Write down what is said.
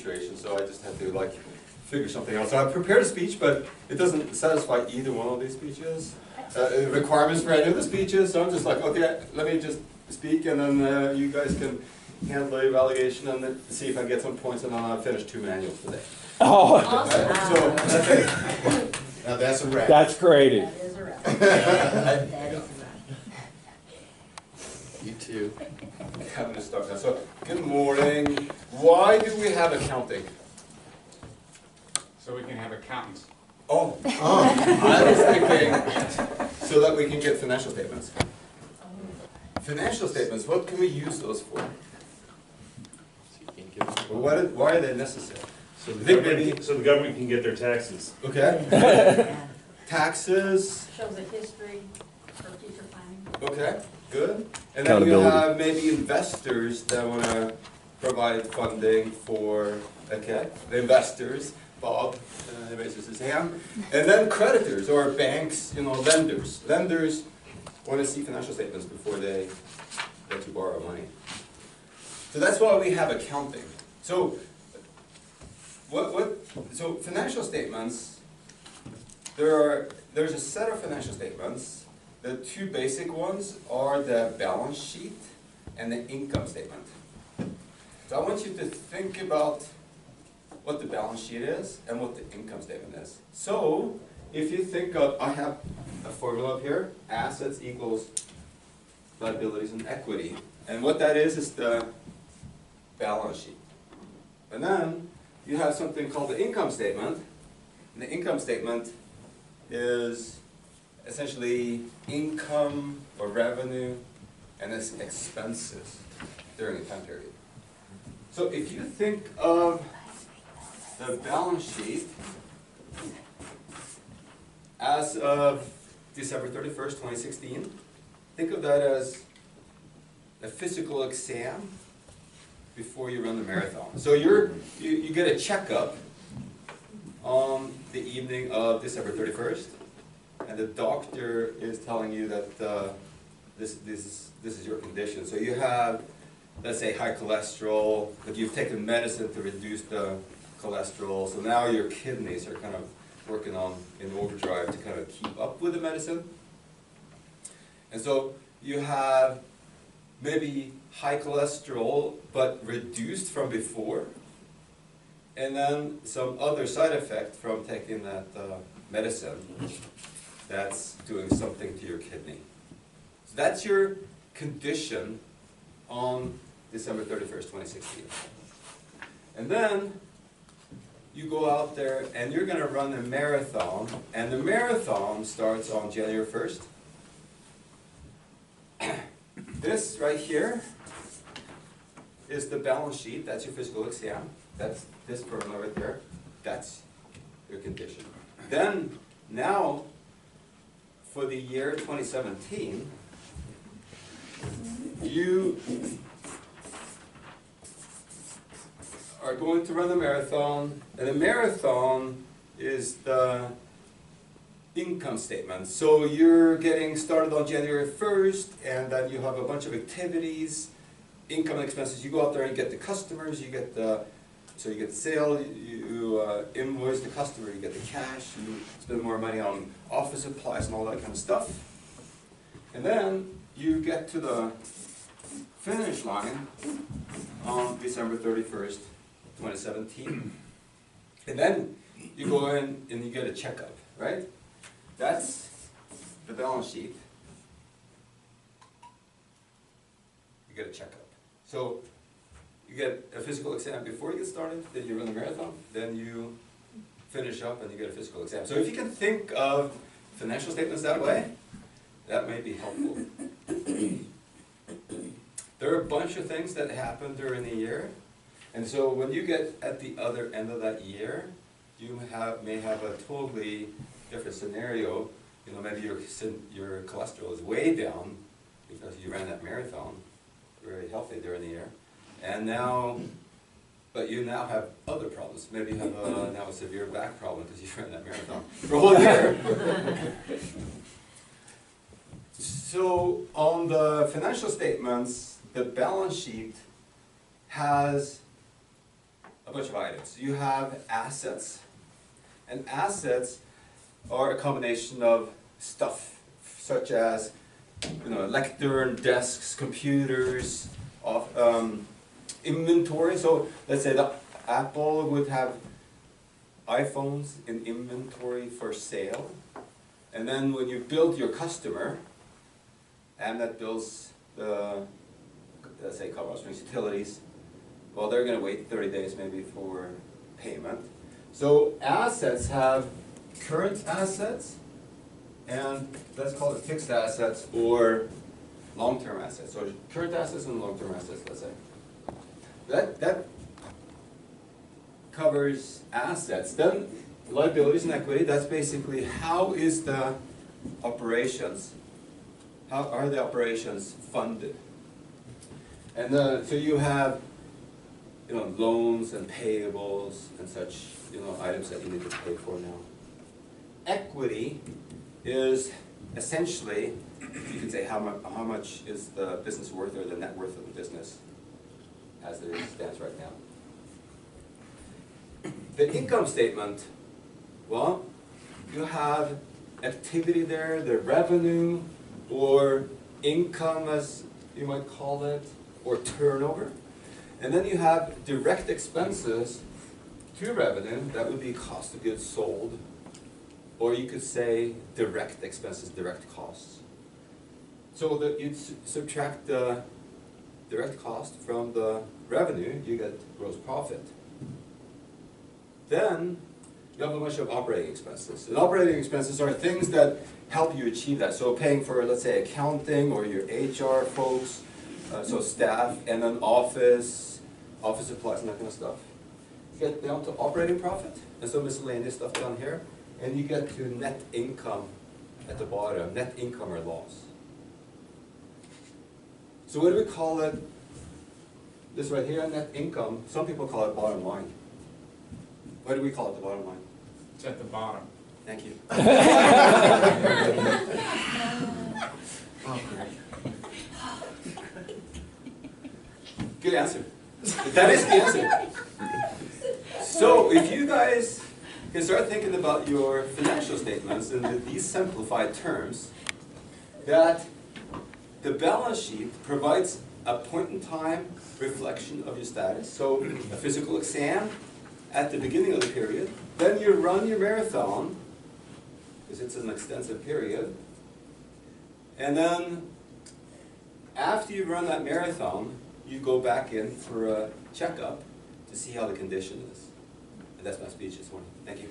illustration, so I just had to like figure something out. So I prepared a speech, but it doesn't satisfy either one of these speeches. Requirements for any of the speeches, so I'm just like, okay, let me just speak, and then you guys can handle the evaluation and then see if I get some points, and then I'll finish 2 manuals today. Oh, Awesome. So that's it. Now that's a wrap. that's creative. That is a wrap. That is a wrap. You too. I'm going to start now. So, good morning. Why do we have accounting? So we can have accountants. Oh, I was thinking so that we can get financial statements. Financial statements, what can we use those for? Well, why are they necessary? So the government can get their taxes. Okay. Taxes. Shows a history for future planning. Okay, good. And then you Accountability. have maybe investors that want to provide funding for, okay, the investors. Bob raises his hand. And then creditors or banks, lenders. Lenders want to see financial statements before they let you borrow money. So that's why we have accounting. So so financial statements, there's a set of financial statements. The 2 basic ones are the balance sheet and the income statement. So I want you to think about what the balance sheet is and what the income statement is. So if you think of, I have a formula up here, assets equals liabilities and equity. And what that is the balance sheet. And then you have something called the income statement. And the income statement is essentially income or revenue and its expenses during a time period. So if you think of the balance sheet as of December 31st, 2016, think of that as a physical exam before you run the marathon. So you get a checkup on the evening of December 31st, and the doctor is telling you that this is your condition. So you have, let's say, high cholesterol, but you've taken medicine to reduce the cholesterol, so now your kidneys are kind of working in overdrive to kind of keep up with the medicine. And so you have maybe high cholesterol but reduced from before, and then some other side effect from taking that medicine that's doing something to your kidney. So that's your condition on December 31st, 2016. And then you go out there and you're going to run a marathon, and the marathon starts on January 1st. This right here is the balance sheet. That's your physical exam. That's this formula right there. That's your condition. Then, now, for the year 2017, you are going to run a marathon, and the marathon is the income statement. So you're getting started on January 1st, and then you have a bunch of activities, income and expenses. You go out there and get the customers, you get the sale, you invoice the customer, you get the cash, you spend more money on office supplies and all that kind of stuff. And then you get to the finish line on December 31st, 2017. And then you go in and you get a checkup, right? That's the balance sheet. You get a checkup. So you get a physical exam before you get started, then you run the marathon, then you finish up and you get a physical exam. So if you can think of financial statements that way, that may be helpful. There are a bunch of things that happen during the year, and so when you get at the other end of that year, you may have a totally different scenario. Maybe your cholesterol is way down because you ran that marathon, very healthy during the year, and but you now have other problems. Maybe you have now a severe back problem because you ran that marathon for a whole year. So on the financial statements, the balance sheet has a bunch of items. You have assets, and assets are a combination of stuff, such as lectern, desks, computers, inventory. So let's say that Apple would have iPhones in inventory for sale, and then when you build your customer, and that builds the, let's say, Colorado Springs Utilities, well, they're going to wait 30 days maybe for payment. So assets have current assets, and let's call it fixed assets or long-term assets. So current assets and long-term assets, let's say. That covers assets. Then liabilities and equity, that's basically how is the operations, how are the operations funded? And so you have loans and payables and such items that you need to pay for now. Equity is essentially, you could say how much is the business worth or the net worth of the business as it stands right now. The income statement, well, you have activity there, the revenue or income as you might call it, or turnover. And then you have direct expenses to revenue, that would be cost of goods sold, or you could say direct expenses, direct costs. So that you'd subtract the direct cost from the revenue, you get gross profit. Then you have a bunch of operating expenses. And operating expenses are things that help you achieve that. So paying for, let's say, accounting or your HR folks, so staff, and then office supplies and that kind of stuff. You get down to operating profit, and some miscellaneous stuff down here, and you get to net income at the bottom, net income or loss. So what do we call it? This right here, net income, some people call it bottom line. What do we call it, the bottom line? It's at the bottom. Thank you. Good answer. That is the answer. So if you guys can start thinking about your financial statements in these simplified terms, that the balance sheet provides a point-in-time reflection of your status. So a physical exam at the beginning of the period, then you run your marathon, because it's an extensive period, and then after you run that marathon, you go back in for a checkup to see how the condition is. And that's my speech this morning. Thank you.